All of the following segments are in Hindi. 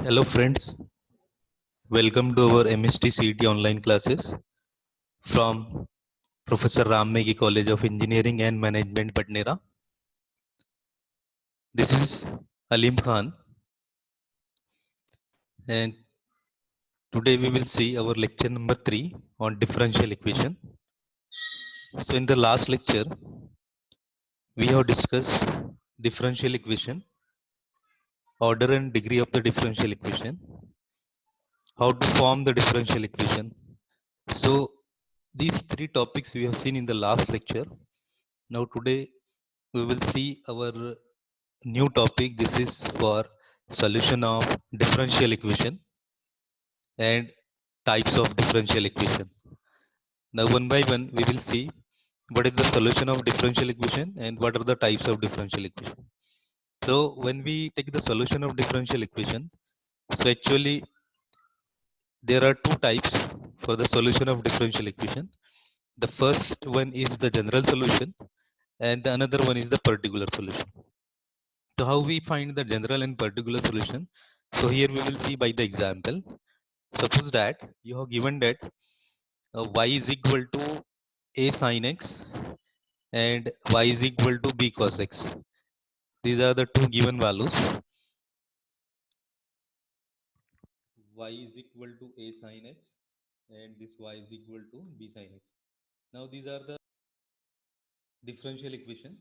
Hello friends, welcome to our MST CET online classes from Professor Ram Megi College of Engineering and Management, Patnera. This is Alim Khan, and today we will see our lecture number 3 on differential equation. So in the last lecture, we have discussed differential equation, order and degree of the differential equation, how to form the differential equation. So these three topics we have seen in the last lecture. Now today we will see our new topic. This is for solution of differential equation and types of differential equation. Now one by one we will see what is the solution of differential equation and what are the types of differential equation. So when we take the solution of differential equation, so actually there are two types for the solution of differential equation. The first one is the general solution and the another one is the particular solution. So how we find the general and particular solution? So here we will see by the example. Suppose that you have given that y is equal to a sin x and y is equal to b cos x. These are the two given values. Y is equal to a sin x and this y is equal to b sin x. Now these are the differential equation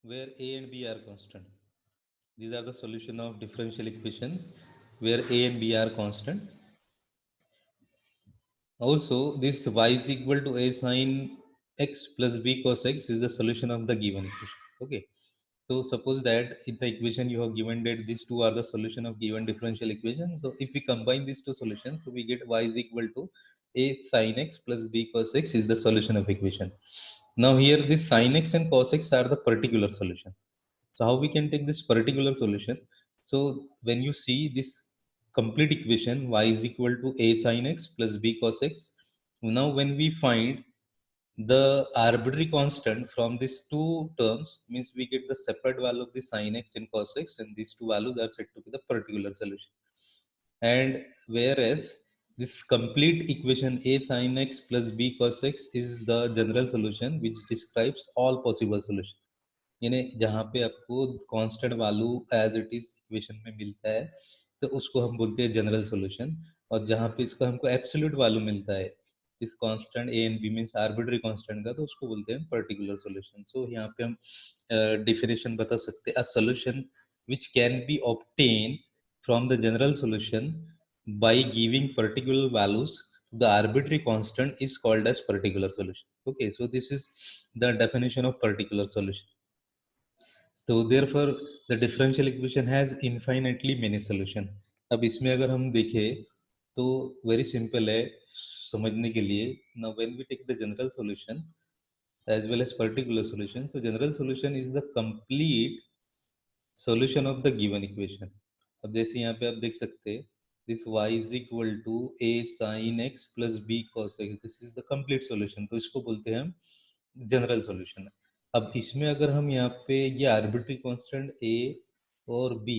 where a and b are constant. These are the solution of differential equation where a and b are constant. Also, this y is equal to a sine x plus b cos x is the solution of the given equation. Okay. So suppose that in the equation you have given that these two are the solution of given differential equation. So if we combine these two solutions, so we get y is equal to a sine x plus b cos x is the solution of equation. Now here the sine x and cos x are the particular solution. So how we can take this particular solution? So when you see this complete equation y is equal to a sin x plus b cos x, now when we find the arbitrary constant from these two terms, means we get the separate value of the sin x and cos x, and these two values are said to be the particular solution. And whereas this complete equation a sin x plus b cos x is the general solution which describes all possible solutions. यानी जहाँ पे आपको constant value as it is equation में मिलता है तो उसको हम बोलते हैं जनरल सॉल्यूशन, और जहाँ पे इसको हमको एब्सोल्यूट वैल्यू मिलता है इस constant a and b means arbitrary constant का, तो उसको बोलते हैं पर्टिकुलर सॉल्यूशन. सो यहाँ पे हम डेफिनेशन बता सकते हैं, a solution which can be obtain from the general solution by giving particular values to the arbitrary constant is called as particular solution. Okay, so this is the definition of particular solution. So therefore the differential equation has infinitely many solution. अब इसमें अगर हम देखें तो very simple है समझने के लिए. Now when we take the general solution as well as particular solution, so general solution is the complete solution of the given equation. अब जैसे यहाँ पे आप देख सकते हैं this y is equal to a sin x plus b cos x, this is the complete solution, तो इसको बोलते हैं हम जनरल सॉल्यूशन. अब इसमें अगर हम यहाँ पे ये आर्बिट्री कांस्टेंट a और b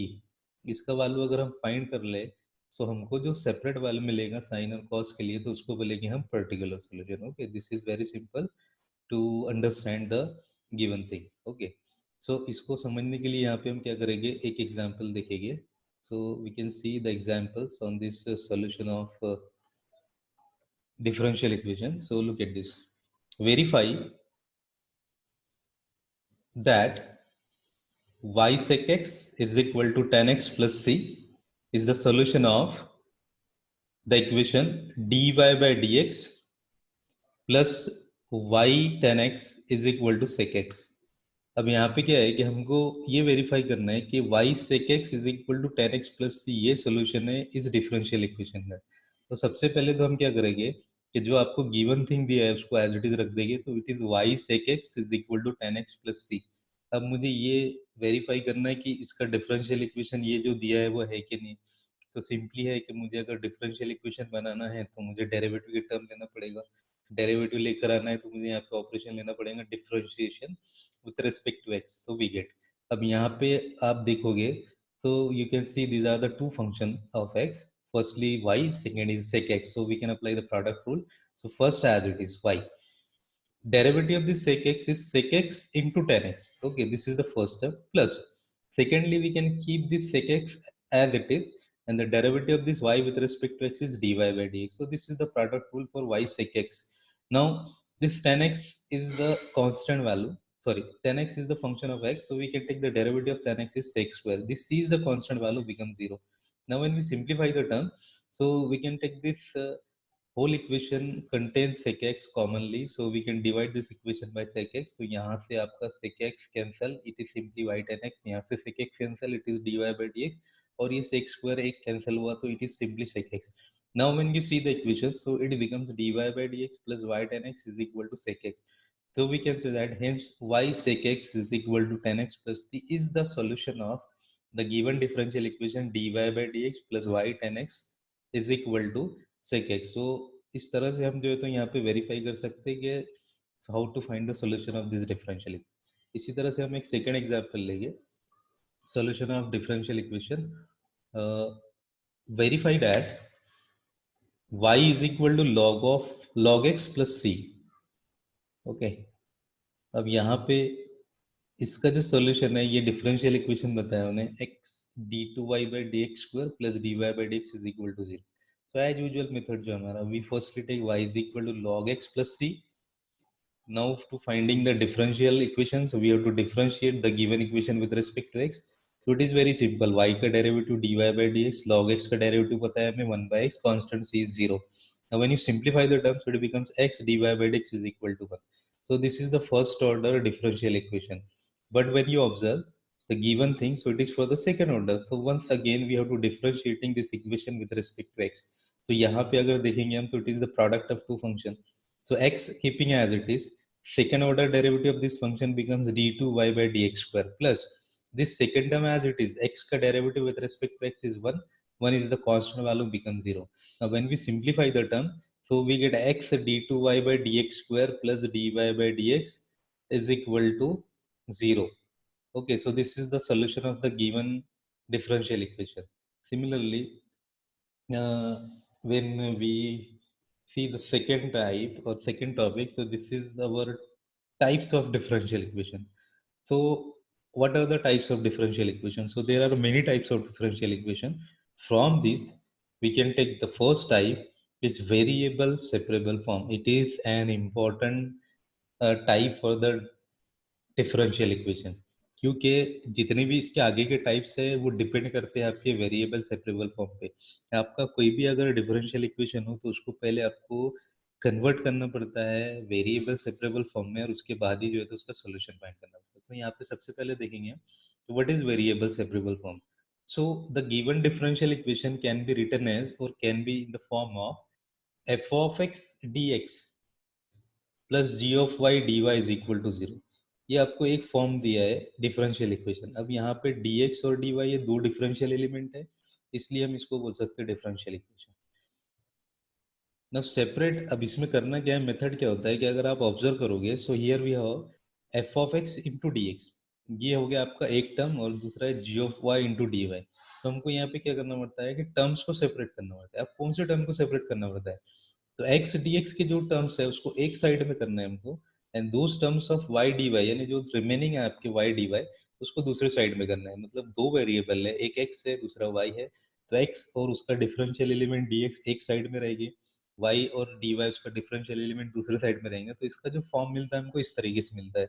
इसका वैल्यू अगर हम फाइंड कर ले, सो हमको जो सेपरेट वैल्यू मिलेगा साइन और कॉस के लिए, तो उसको बोलेंगे हम particular solution. Okay, this is very simple to understand the given thing. Okay, so इसको समझने के लिए यहाँ पे हम क्या करेंगे, एक एग्जांपल देखेंगे. So we can see the examples on this solution of differential equation. So look at this. Verify that y sec x is equal to tan x plus c is the solution of the equation dy by dx plus y tan x is equal to sec x. अब यहाँ पे क्या है कि हमको ये वेरीफाई करना है कि y sec x is equal to tan x plus c ये सोल्यूशन है इस डिफरेंशियल इक्वेशन का. तो सबसे पहले तो हम क्या करेंगे कि जो आपको गिवन थिंग दिया है उसको एज इट इज रख देंगे, तो it is y sec x is equal to tan x plus c. अब मुझे ये वेरीफाई करना है कि इसका डिफरेंशियल इक्वेशन ये जो दिया है वो है कि नहीं. तो सिंपली है कि मुझे अगर डिफरेंशियल इक्वेशन बनाना है तो मुझे डेरिवेटिव की टर्म लेना पड़ेगा. डेरिवेटिव लेकर आना है तो मुझे यहाँ पे ऑपरेशन लेना पड़ेगा differentiation with respect to x. So we get, अब यहाँ पे आप देखोगे So you can see these are the two function of x. Firstly y, second is sec x. So we can apply the product rule. So first, as it is y, derivative of this sec x is sec x into tan x. Okay, this is the first step. Plus, secondly, we can keep this sec x as it is, and the derivative of this y with respect to x is dy by dx. So this is the product rule for y sec x. Now, this tan x is the constant value. Sorry, tan x is the function of x. So we can take the derivative of tan x is sec square. This is the constant value becomes 0. Now, when we simplify the term, so we can take this whole equation contains sec x commonly, so we can divide this equation by sec x. तो यहाँ से आपका sec x cancel, it is simply y tan x. यहाँ से sec x cancel, it is dy by dx. और ये sec square एक cancel हुआ तो it is simply sec x. Now when you see the equation, so it becomes dy by dx plus y tan x is equal to sec x. So we can say that hence y sec x is equal to tan x plus t is the solution of the given differential equation dy by dx plus y tan x is equal to sec x. So इस तरह से हम जो है तो यहाँ पे वेरीफाई कर सकते हैं कि how to find the solution of this differential. इसी तरह से हम एक सेकंड एग्जांपल लेंगे. Solution of differential equation, verify that y is equal to log x plus c. Okay, अब यहाँ पे इसका जो सॉल्यूशन है, ये डिफरेंशियल इक्वेशन बताया उन्हें, x d2y by dx square plus dy by dx is equal to 0. So as usual method जो हमारा, we firstly take y is equal to log x plus c. Now to finding the differential equation, so we have to differentiate the given equation with respect to x. So it is very simple. Y का derivative dy by dx, log x का derivative पता है हमें 1 by x, constant c is 0. Now when you simplify the term, so it becomes x dy by dx is equal to 1. So this is the first order differential equation. But when you observe the given thing, so it is for the second order. So once again we have to differentiating this equation with respect to x. So यहाँ पे अगर देखेंगे हम, तो it is the product of two function. So x keeping as it is, second order derivative of this function becomes d2y by dx square plus this second term as it is, x ka derivative with respect to x is 1. 1 is the constant value becomes 0. Now when we simplify the term, so we get x d2y by dx square plus dy by dx is equal to 0. Okay, so this is the solution of the given differential equation. Similarly, when we see the second type or second topic, so this is our types of differential equation. So what are the types of differential equation? So there are many types of differential equation. From this we can take the first type is variable separable form. It is an important type for the differential equation, क्योंकि जितने भी इसके आगे के टाइप्स है वो डिपेंड करते हैं आपके वेरिएबल सेपरेबल फॉर्म पे. आपका कोई भी अगर डिफरेंशियल इक्वेशन हो तो उसको पहले आपको कन्वर्ट करना पड़ता है वेरिएबल सेपरेबल फॉर्म में, और उसके बाद ही जो है तो उसका सोल्यूशन फाइंड करना पड़ता है. तो यहाँ पे सबसे पहले देखेंगे what is variable separable form. So the given differential equation can be written as और can be in the form of F of X D X plus G of Y D Y is equal to 0. ये आपको एक फॉर्म दिया है डिफरेंशियल इक्वेशन. अब यहाँ पे dx और dy ये दो डिफरेंशियल एलिमेंट है, इसलिए हम इसको बोल सकते हैं डिफरेंशियल इक्वेशन. नाउ सेपरेट, अब इसमें करना क्या है, मेथड क्या होता है कि अगर आप ऑब्जर्व करोगे, so here we have F of X into D X, ये हो गया आपका एक टर्म, और दूसरा है G of Y into D Y. तो हमको यहाँ पे क्या करना पड़ता है कि टर्म्स को सेपरेट करना पड़ता है. अब कौन से टर्म को सेपरेट करना पड़ता है, तो x dx के जो टर्म्स है उसको एक साइड में करना है हमको, and those terms of y dy यानी जो रिमेनिंग है आपके y dy उसको दूसरे साइड में करना है. मतलब दो वेरिएबल है, एक x है दूसरा y है, तो x और उसका डिफरेंशियल एलिमेंट dx एक साइड में रहेगी, y और dy उसका डिफरेंशियल एलिमेंट दूसरे साइड में रहेंगे. तो इसका जो फॉर्म मिलता है हमको इस तरीके से मिलता है,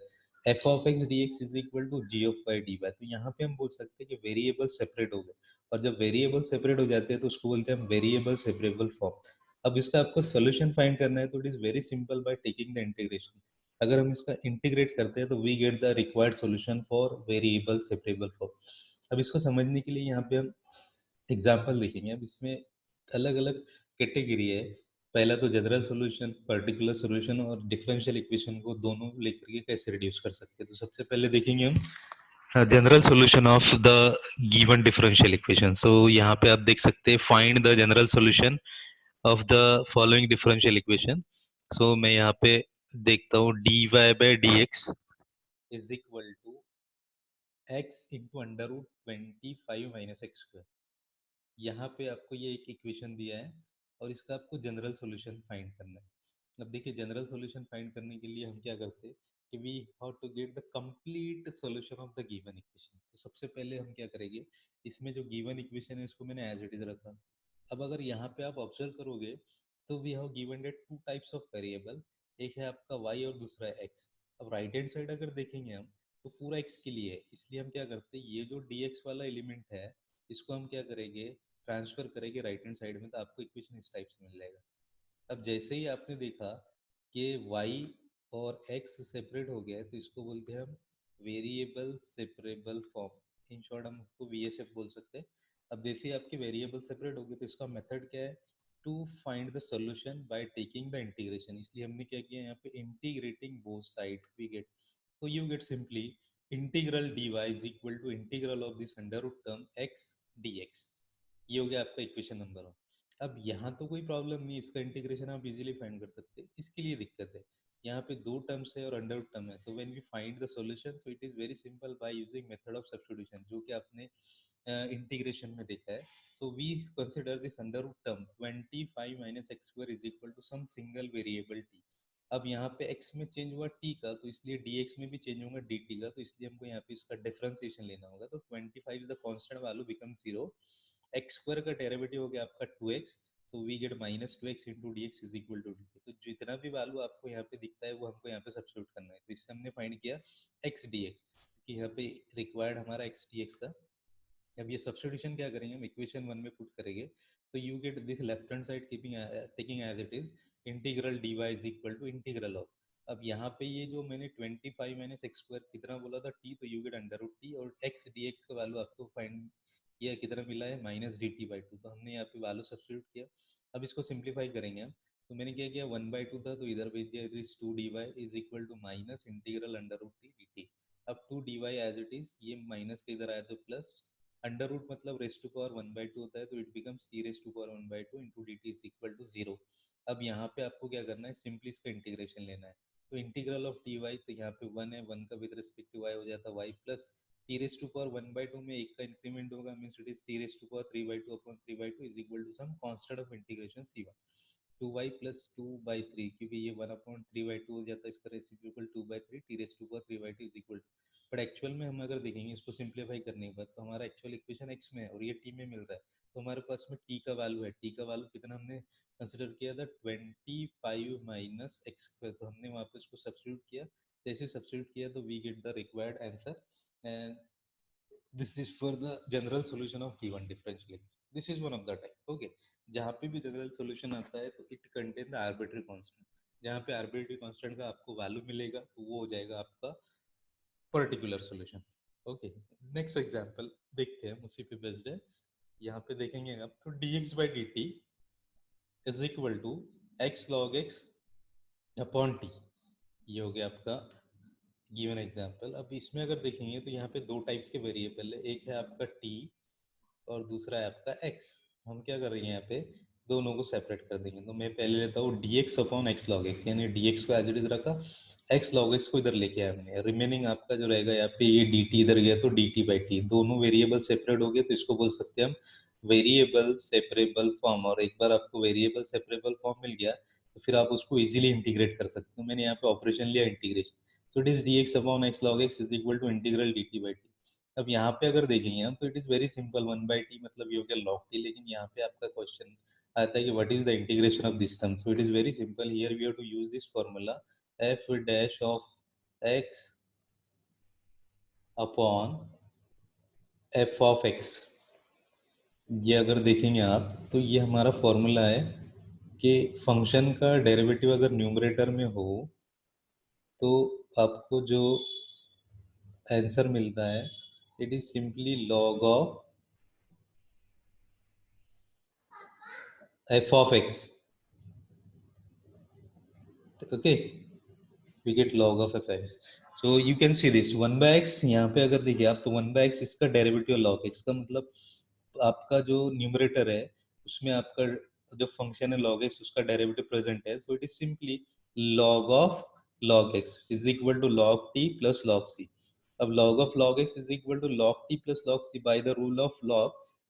f of x dx is equal to g of y dy. तो यहाँ पे हम बोल सकते हैं कि वेरिएबल सेपरेट हो गए, और जब वेरिएबल सेपरेट हो जाते हैं तो उसको बोलते हैं हम वेरिएबल सेपरेबल फॉर्म. अब इसका आपको सोल्यूशन फाइंड करना है, तो it is very simple by taking the integration. अगर हम इसका इंटीग्रेट करते हैं तो we get the required solution for variable separable form. अब इसको समझने के लिए यहाँ पे हम एग्जांपल देखेंगे. अब इसमें अलग अलग कैटेगरी है. पहला तो जनरल सॉल्यूशन, पर्टिकुलर सॉल्यूशन, और डिफरेंशियल इक्वेशन को दोनों लेकर के कैसे रिड्यूस कर सकते हैं. तो सबसे पहले देखेंगे हम general solution of the given differential equation. So यहाँ पे आप देख सकते हैं find the general solution of the following differential equation. So मैं यहाँ पे देखता हूँ dy by dx is equal to x into under root 25 minus x square. यहाँ पे आपको ये एक इक्वेशन दिया है और इसका आपको जनरल सॉल्यूशन फाइंड करना है। अब देखिए जनरल सॉल्यूशन फाइंड करने के लिए हम क्या करते हैं कि we how to get the complete solution of the given equation. तो सबसे पहले हम क्या करेंगे, इसमें जो गिवन इक्वेशन है इसको मैंने एज इट इज रखा। अब अगर यहाँ पे आप ऑब्जर्व करोगे तो we have given that two types of variable, एक है आपका y और दूसरा है x। अब राइट हैंड साइड अगर देखेंगे हम तो पूरा x के लिए है, इसलिए हम क्या करते हैं ये जो dx वाला एलिमेंट है इसको हम क्या करेंगे, ट्रांसफर करेंगे राइट हैंड साइड में, तो आपको इक्वेशन इस टाइप से मिल जाएगा। अब जैसे ही आपने देखा कि y और x सेपरेट हो गया है तो इसको बोलते हैं हम variable separable form, in short हम उसको VSF बोल सकते हैं। अब जैसे ही आपके वेरिएबल सेपरेट हो गए तो इसका मेथड क्या है, to find the solution by taking the integration, इसलिए हमने क्या किया यहाँ पे integrating both sides we get, तो you get simply integral dy is equal to integral of this under root term x dx। ये हो गया आपका इक्वेशन नंबर 1। अब यहाँ तो कोई प्रॉब्लम नहीं, इसका इंटीग्रेशन आप इजीली फाइंड कर सकते हैं। इसके लिए दिक्कत है, यहाँ पे दो टर्म्स है और अंडर रूट टर्म है, so when we find the solution so it is very simple by using method of substitution, जो कि आपने इंटीग्रेशन में देखा है। So we consider this under root term 25 minus x square is equal to some single variable t। अब यहाँ पे x में चेंज हुआ t का, तो इसलिए dx में भी चेंज होगा dt का, तो इसलिए हमको यहाँ पे इसका डिफरेंशिएशन लेना होगा। तो 25 is the constant value become 0, x square का डेरिवेटिव हो गया आपका 2x, so we get minus 2x into D x is equal to dt। तो जितना भी वैल्यू आपको यहाँ पे दिखता है वो हमको यहाँ पे सब्स्टिट्यूट करना है, तो इससे हमने फाइंड किया x dx, क्योंकि यहाँ पे रिक्वायर्ड हमारा x dx था। अब ये सब्स्टिट्यूशन क्या करेंगे हम इक्वेशन 1 में पुट करेंगे, तो you get this left hand side keeping taking as it is integral dy is equal to integral of, अब यहाँ पे ये जो मैंने 25 माइनस एक्स स्क्वायर कितना बोला था t, तो you get under root t, और x dx का वैल्यू आपको फाइंड किया कितना मिला है माइनस dt/2, तो हमने यहाँ पे वैल्यू सब्स्टिट्यूट किया। अब इसको सिंप्लीफाई करेंगे हम, तो मैंने क्या किया 1/2 था तो इधर भेज दिया, it is 2 dy is equal to minus integral under root t dt। अब 2 dy एज इट इज, ये माइनस के इधर आया तो प्लस, अंडर रूट मतलब रेस टू पावर 1/2 होता है, तो it becomes t raise to power 1/2 into d t is equal to 0। अब यहाँ पे आपको क्या करना है, सिंपली इसका इंटीग्रेशन लेना है, तो इंटीग्रल ऑफ टी वाई, तो यहाँ पे 1 है, 1 का विद रिस्पेक्ट टू वाई हो जाता है y plus t raise to power 1/2 में एक का इंक्रीमेंट होगा, means it is t raise to power 3/2 upon 3/2 is equal to some constant of integration c1, 2y plus 2/3, क्योंकि ये 1/3/2 हो जाता है, इसका reciprocal 2/3 t raise to power 3/2 is equal to, but actual में हम अगर देखेंगे इसको सिंप्लीफाई करने के बाद तो हमारा एक्चुअल इक्वेशन x में है और ये t में मिल रहा है, तो हमारे पास में t का वैल्यू है, t का वैल्यू कितना हमने कंसिडर किया था 25 माइनस एक्स स्क्वायर, तो हमने वहाँ पे इसको सब्स्टिट्यूट किया, जैसे सब्स्टिट्यूट किया तो we get the required answer, and this is for the general solution of given differential equation, this is one of the type. Okay, जहाँ पे भी जनरल सॉल्यूशन आता है तो it contain the arbitrary constant, जहाँ पे आर्बिट्री कांस्टेंट का आपको वैल्यू मिलेगा तो वो हो जाएगा आपका particular solution. Okay, next example देखते हैं, उसी पे बेस्ड है। यहाँ पे देखेंगे आप तो dx by dt is equal to x log x upon t, ये हो गया आपका गिवन एग्जांपल। अब इसमें अगर देखेंगे तो यहाँ पे दो टाइप्स के वेरिएबल है, एक है आपका t और दूसरा है आपका x। हम क्या कर रहे हैं यहाँ पे दोनों को सेपरेट कर देंगे, तो मैं पहले लेता हूँ dx upon x log x, यानी dx को एज इट इज रखा, x log x को इधर लेके आया हमने, रिमेनिंग आपका जो रहेगा यहाँ पे ये dt इधर गया तो dt बाई टी, दोनों वेरिएबल सेपरेट हो गए तो इसको बोल सकते हैं हम वेरिएबल सेपरेबल फॉर्म, और एक बार आपको वेरिएबल सेपरेबल फॉर्म मिल गया तो फिर आप उसको इजीली इंटीग्रेट कर सकते हो। मैंने यहाँ पे ऑपरेशन लिया integration, so it is dx upon x log x is equal to integral dt by t. अब यहाँ पे अगर देखेंगे हम तो it is very simple, 1/t मतलब ये हो गया log t, लेकिन यहाँ पे आपका क्वेश्चन आता है कि what is the integration of this term, so it is very simple, here we have to use this formula f dash of x upon f of x। ये अगर देखेंगे आप तो ये हमारा फॉर्मूला है कि फंक्शन का डेरिवेटिव अगर न्यूमरेटर में हो तो आपको जो आंसर मिलता है it is simply log of f of x। Okay, we get log of f(x). So you can see this 1/x, यहाँ पे अगर देखिए आप तो 1/x इसका डेरिवेटिव log x का मतलब आपका जो न्यूमरेटर है उसमें आपका जो फंक्शन है log x उसका डेरिवेटिव प्रेजेंट है, so it is simply log of log x is equal to log t plus log c। अब log of log x is equal to log t plus log c by the rule of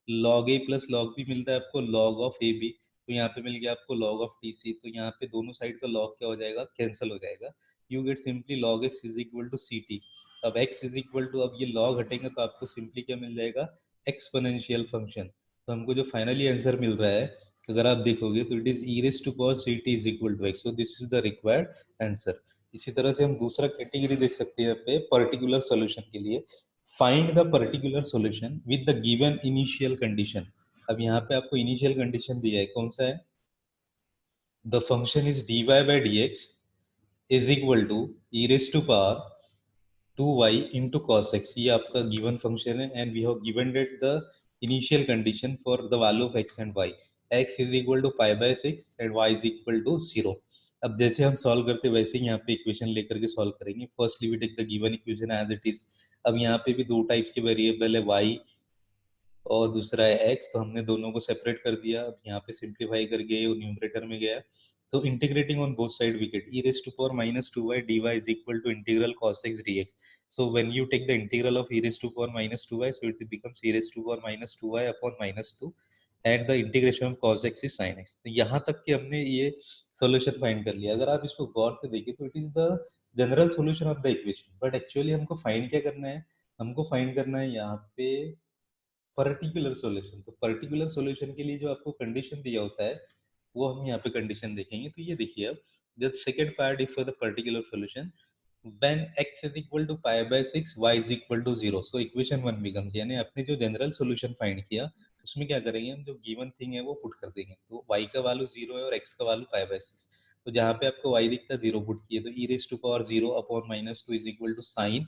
log a plus log b मिलता है आपको log ऑफ a b, तो यहाँ पे मिल गया आपको log ऑफ टी सी, तो यहाँ पे दोनों साइड का log क्या हो जाएगा, कैंसिल हो जाएगा, you get simply log x is equal to c t. अब x इज इक्वल टू, अब ये log हटेंगे तो आपको सिंपली क्या मिल जाएगा, एक्सपोनेंशियल फंक्शन। तो हमको जो फाइनली आंसर मिल रहा है, अगर आप देखोगे तो it is e raise to power c t is equal to x, so this is the required answer. इसी तरह से हम दूसरा कैटेगरी देख सकते हैं यहाँ पे पर्टिकुलर सॉल्यूशन के लिए, find the particular solution with the given initial condition. अब यहाँ पे आपको इनिशियल कंडीशन दिया है, कौन सा है, the function is dy by dx is equal to e raise to power 2y into cos x, ये आपका गिवन फंक्शन है, and we have given it the initial condition for the value of x and y, x is equal to pi by 6 and y is equal to 0। अब जैसे हम सॉल्व करते हैं वैसे ही यहाँ पे इक्वेशन लेकर के सॉल्व करेंगे। Firstly we take the given equation as it is. अब यहाँ पे भी दो टाइप्स के वेरिएबल है, y और दूसरा है x, तो हमने दोनों को सेपरेट कर दिया। अब यहाँ पे सिंप्लीफाई करके वो न्यूमरेटर में गया, तो integrating on both side we get e raised to power minus 2y dy is equal to integral cos x dx. So when you take the integral of e raised to power minus 2y, so it becomes e raised to power minus 2y upon minus 2 and the integration of cos x is sin x। तो यहाँ तक कि हमने ये सॉल्यूशन फाइंड कर लिया। अगर आप इसको गौर से देखें तो it is the general solution of the equation, but actually हमको फाइंड क्या करना है, हमको फाइंड करना है यहाँ पे पर्टिकुलर सॉल्यूशन। तो पर्टिकुलर सॉल्यूशन के लिए जो आपको कंडीशन दिया होता है वो हम यहाँ पे कंडीशन देखेंगे। तो ये देखिए, अब the second part is for the particular solution when x is equal to pi by 6 y is equal to 0, so equation 1 becomes, यानी अपने जो जनरल सॉल्यूशन फाइंड किया उसमें क्या करेंगे हम, जो गिवन थिंग है वो पुट कर देंगे। तो y का वैल्यू 0 है और x का वैल्यू पाई बाय 6, तो जहाँ पे आपको y दिखता है 0 पुट किए, तो e raise to power 0 upon minus 2 is equal to sine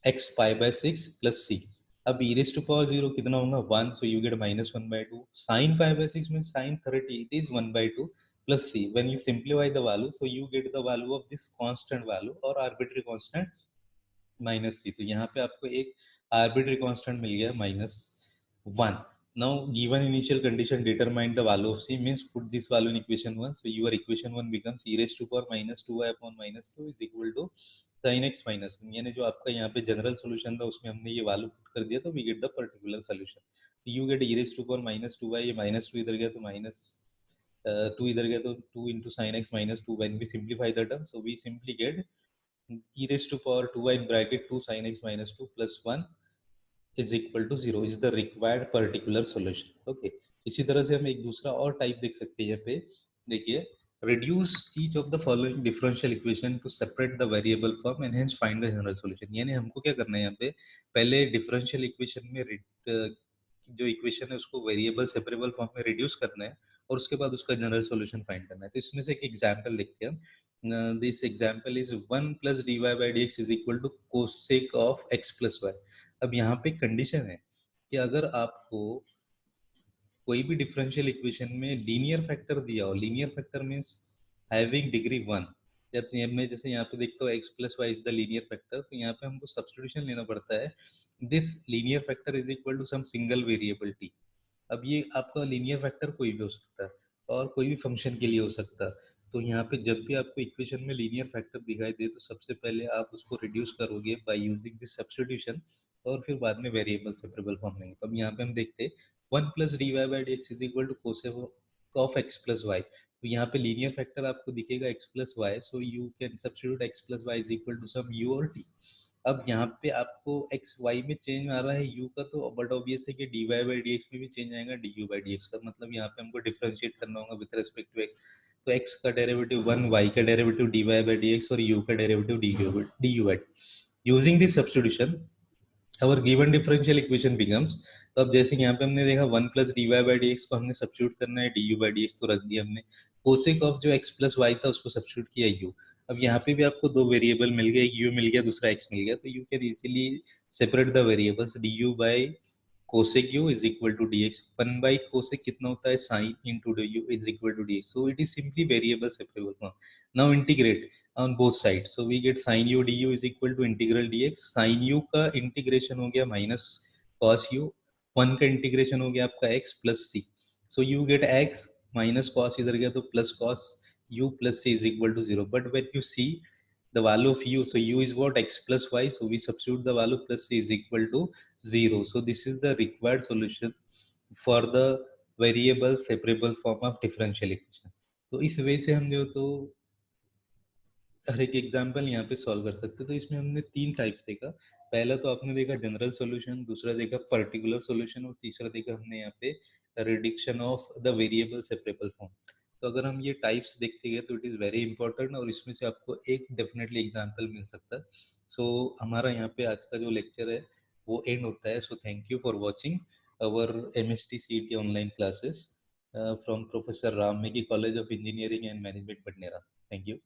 x pi by 6 plus c। अब e रेज टू पावर 0 कितना होगा 1, so you get minus 1 by 2, sine pi by 6 means sine 30, it is 1 by 2 plus c। when you simplify the value, so you get the value of this constant value or arbitrary constant minus C. तो यहाँ पे आपको एक आर्बिट्री कांस्टेंट मिल गया minus 1। Now given initial condition determine the value of C means put this value in equation 1, so your equation 1 becomes e raise to power minus 2y upon minus 2 is equal to sin x minus 1, यानी जो आपका यहाँ पे जनरल सॉल्यूशन था उसमें हमने ये वैल्यू पुट कर दिया, तो we get the particular solution. You get e raise to power minus 2y, ये माइनस 2 इधर गया तो माइनस 2 इधर गया तो 2 into sin x minus 2, when we simplify the term, so we simply get e raised to power 2y in bracket 2 sin x minus 2 plus 1 is equal to 0 is the required particular solution। okay, इसी तरह से हम एक दूसरा और टाइप देख सकते हैं यहाँ पे। देखिए, reduce each of the following differential equation to separate the variable form and hence find the general solution। यानी हमको क्या करना है यहाँ पे, पहले डिफरेंशियल इक्वेशन में जो इक्वेशन है उसको वेरिएबल सेपरेबल फॉर्म में रिड्यूस करना है और उसके बाद उसका जनरल सॉल्यूशन फाइंड करना है। तो इसमें से एक एग्जांपल देखते हैं हम। This example is 1 plus dy by dx is equal to cosec of x plus y। अब यहाँ पे कंडीशन है कि अगर आपको कोई भी डिफरेंशियल इक्वेशन में लीनियर फैक्टर दिया हो, linear factor means having degree 1, जब मैं जैसे यहाँ पे देखता हूँ x plus y is the linear factor, तो यहाँ पे हमको सब्स्टिट्यूशन लेना पड़ता है, this linear factor is equal to some single variable t। अब ये आपका लीनियर फैक्टर कोई भी हो सकता है और कोई भी फंक्शन के लिए हो सकता है। तो यहाँ पे जब भी आपको इक्वेशन में लीनियर फैक्टर दिखाई दे तो सबसे पहले आप उसको रिड्यूस करोगे बाय यूजिंग दिस सब्स्टिट्यूशन और फिर बाद में वेरिएबल सेपरेबल फॉर्म लेंगे। तो अब यहाँ पे हम देखते हैं 1 plus d y by d x is equal to cosec of x plus y. तो यहाँ पे लीनियर फैक्टर आपको दिखेगा x plus y, so you can substitute x plus y is equal to some u और t। अब यहाँ पे आपको x y में चेंज आ रहा है u का, तो बट ऑब्वियस है कि dy बाई डी एक्स में भी चेंज आएगा du बाई डी एक्स का, मतलब यहाँ पे हमको डिफरेंशिएट करना होगा विद रिस्पेक्ट टू x। तो x का डेरिवेटिव 1, y का derivative dy by d x और u का derivative du by. Using this substitution our given differential equation becomes, तो अब जैसे यहाँ पे हमने देखा 1 plus d y by d x को हमने सब्स्टिट्यूट करना है, d u by d x तो रख दिया हमने, कोसेक ऑफ जो x प्लस वाई था उसको सब्स्टिट्यूट किया u। अब यहाँ पे भी आपको दो वेरिएबल मिल गए, एक u मिल गया दूसरा x मिल गया, तो you can easily separate the variables. D u by cosec u is equal to d x, 1 by cosec कितना होता है sine into d u is equal to d x, so it is simply variable separable form. Now integrate on both sides, so we get sin u du is equal to integral dx, sin u का इंटीग्रेशन हो गया माइनस cos u, 1 का इंटीग्रेशन हो गया आपका x plus c, so you get x minus cos इधर गया तो plus cos u plus c is equal to 0, but when you see the value of u. So u is what? X plus y. So we substitute the value plus c is equal to 0. So this is the required solution for the variable separable form of differential equation. तो इस वे से हम जो तो हर एक एग्जांपल यहाँ पे सॉल्व कर सकते हैं। तो इसमें हमने तीन टाइप्स देखा। पहला तो आपने देखा जनरल सॉल्यूशन, दूसरा देखा पर्टिकुलर सॉल्यूशन और तीसरा देखा हमने यहाँ पे reduction of the variable separable form. तो अगर हम ये टाइप्स देखते गए तो इट इज़ वेरी इंपॉर्टेंट और इसमें से आपको एक डेफिनेटली एग्जाम्पल मिल सकता है। सो हमारा यहाँ पे आज का जो लेक्चर है वो एंड होता है। So thank you for watching our MST CET online classes from professor Ram Meghe college of engineering and management Badnera. Thank you.